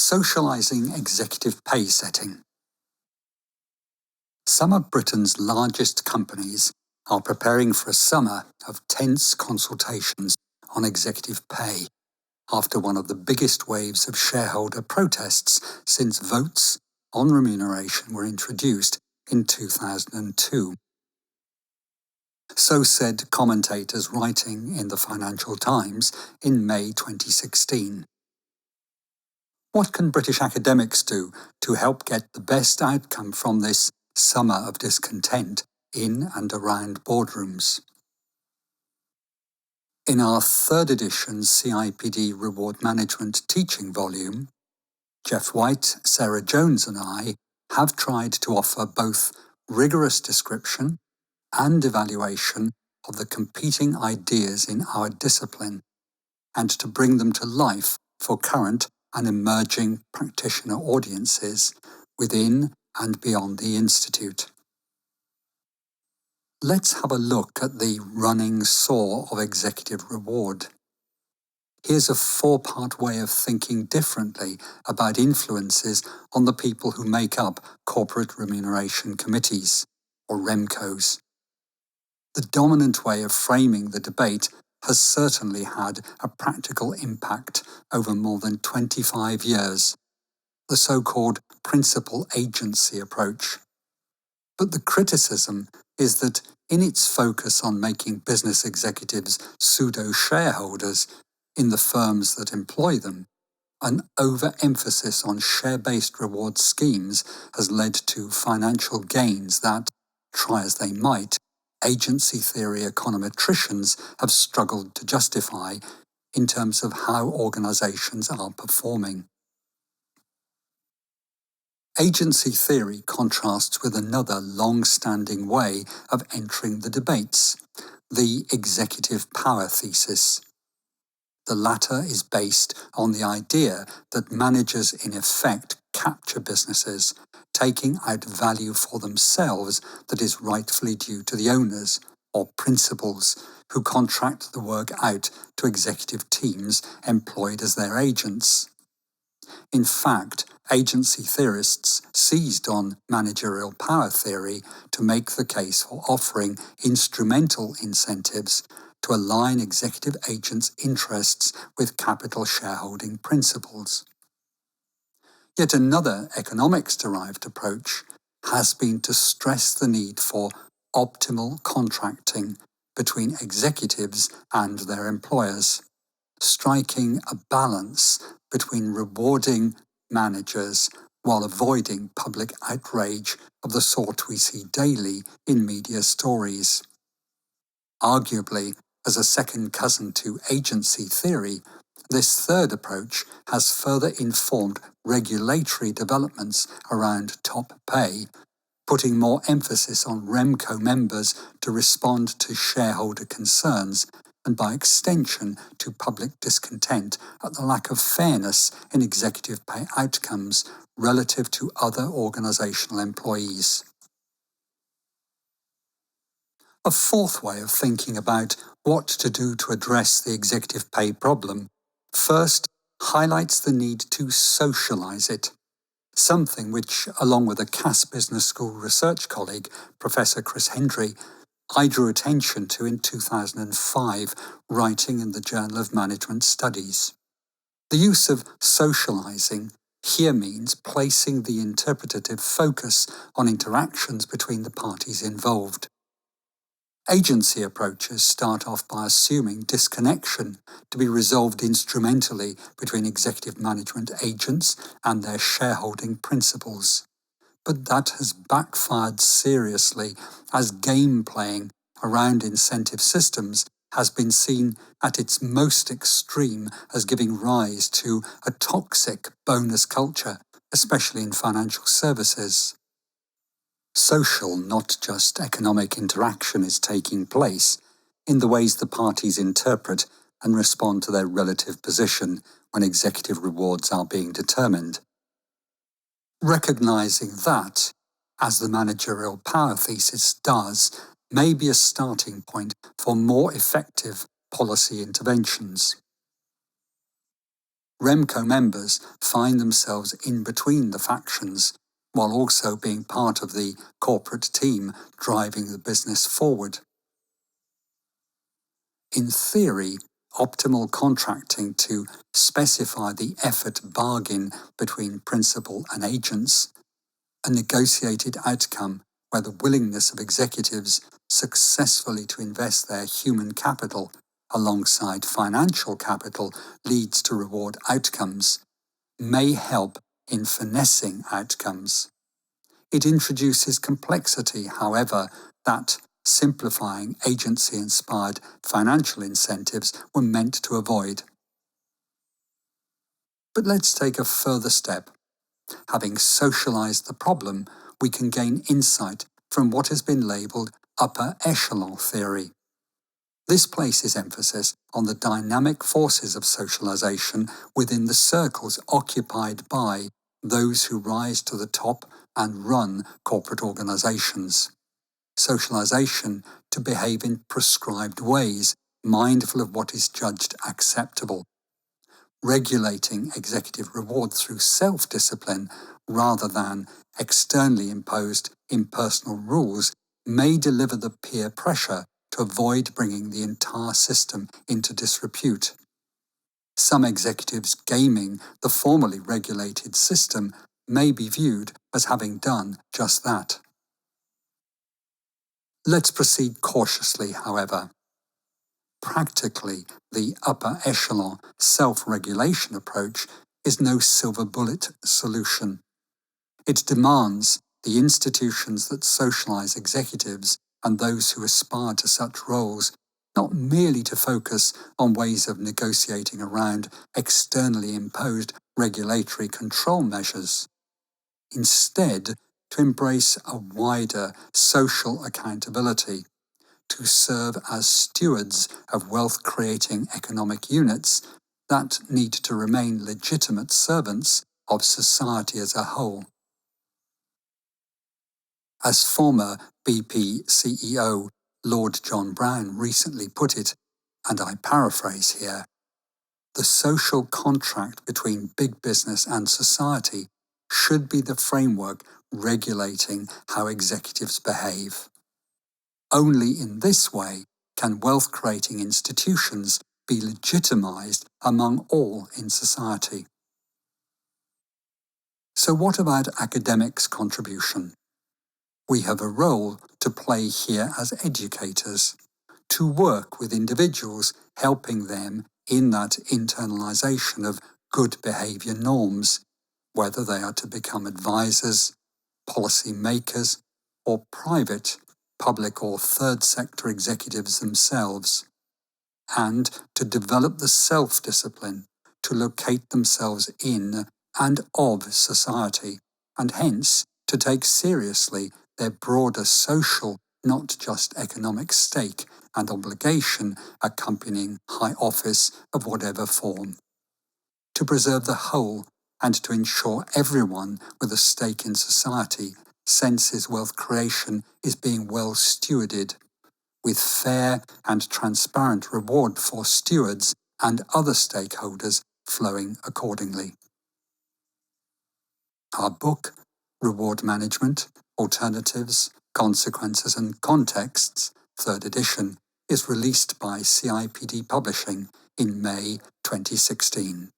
Socialising Executive Pay Setting. Some of Britain's largest companies are preparing for a summer of tense consultations on executive pay after one of the biggest waves of shareholder protests since votes on remuneration were introduced in 2002. So said commentators writing in the Financial Times in May 2016. What can British academics do to help get the best outcome from this summer of discontent in and around boardrooms? In our third edition CIPD Reward Management teaching volume, Jeff White, Sarah Jones and I have tried to offer both rigorous description and evaluation of the competing ideas in our discipline, and to bring them to life for current and emerging practitioner audiences within and beyond the Institute. Let's have a look at the running saw of executive reward. Here's a four-part way of thinking differently about influences on the people who make up corporate remuneration committees, or REMCOs. The dominant way of framing the debate has certainly had a practical impact over more than 25 years, the so-called principal agency approach. But the criticism is that in its focus on making business executives pseudo-shareholders in the firms that employ them, an overemphasis on share-based reward schemes has led to financial gains that, try as they might, agency theory econometricians have struggled to justify in terms of how organisations are performing. Agency theory contrasts with another long-standing way of entering the debates, the executive power thesis. The latter is based on the idea that managers in effect capture businesses, taking out value for themselves that is rightfully due to the owners, or principals, who contract the work out to executive teams employed as their agents. In fact, agency theorists seized on managerial power theory to make the case for offering instrumental incentives to align executive agents' interests with capital shareholding principles. Yet another economics-derived approach has been to stress the need for optimal contracting between executives and their employers, striking a balance between rewarding managers while avoiding public outrage of the sort we see daily in media stories. Arguably, as a second cousin to agency theory, this third approach has further informed regulatory developments around top pay, putting more emphasis on REMCO members to respond to shareholder concerns and by extension to public discontent at the lack of fairness in executive pay outcomes relative to other organisational employees. A fourth way of thinking about what to do to address the executive pay problem first highlights the need to socialise it, something which, along with a Cass Business School research colleague, Professor Chris Hendry, I drew attention to in 2005, writing in the Journal of Management Studies. The use of socialising here means placing the interpretative focus on interactions between the parties involved. Agency approaches start off by assuming disconnection to be resolved instrumentally between executive management agents and their shareholding principals. But that has backfired seriously as game playing around incentive systems has been seen at its most extreme as giving rise to a toxic bonus culture, especially in financial services. Social, not just economic interaction is taking place in the ways the parties interpret and respond to their relative position when executive rewards are being determined. Recognising that, as the managerial power thesis does, may be a starting point for more effective policy interventions. REMCO members find themselves in between the factions, while also being part of the corporate team driving the business forward. In theory, optimal contracting to specify the effort bargain between principal and agents, a negotiated outcome where the willingness of executives successfully to invest their human capital alongside financial capital leads to reward outcomes, may help in finessing outcomes. It introduces complexity, however, that simplifying agency-inspired financial incentives were meant to avoid. But let's take a further step. Having socialized the problem, we can gain insight from what has been labeled upper echelon theory. This places emphasis on the dynamic forces of socialization within the circles occupied by those who rise to the top and run corporate organizations. Socialization to behave in prescribed ways, mindful of what is judged acceptable. Regulating executive reward through self-discipline rather than externally imposed impersonal rules may deliver the peer pressure to avoid bringing the entire system into disrepute. Some executives gaming the formally regulated system may be viewed as having done just that. Let's proceed cautiously, however. Practically, the upper echelon self-regulation approach is no silver bullet solution. It demands the institutions that socialize executives and those who aspire to such roles not merely to focus on ways of negotiating around externally imposed regulatory control measures. Instead, to embrace a wider social accountability, to serve as stewards of wealth-creating economic units that need to remain legitimate servants of society as a whole. As former BP CEO Lord John Browne recently put it, and I paraphrase here, the social contract between big business and society should be the framework regulating how executives behave. Only in this way can wealth-creating institutions be legitimized among all in society. So what about academics' contribution? We have a role to play here as educators, to work with individuals, helping them in that internalization of good behavior norms, whether they are to become advisors, policy makers, or private, public or third sector executives themselves, and to develop the self-discipline to locate themselves in and of society, and hence to take seriously their broader social, not just economic stake and obligation accompanying high office of whatever form. To preserve the whole and to ensure everyone with a stake in society senses wealth creation is being well stewarded, with fair and transparent reward for stewards and other stakeholders flowing accordingly. Our book, Reward Management, Alternatives, Consequences and Contexts, 3rd edition, is released by CIPD Publishing in May 2016.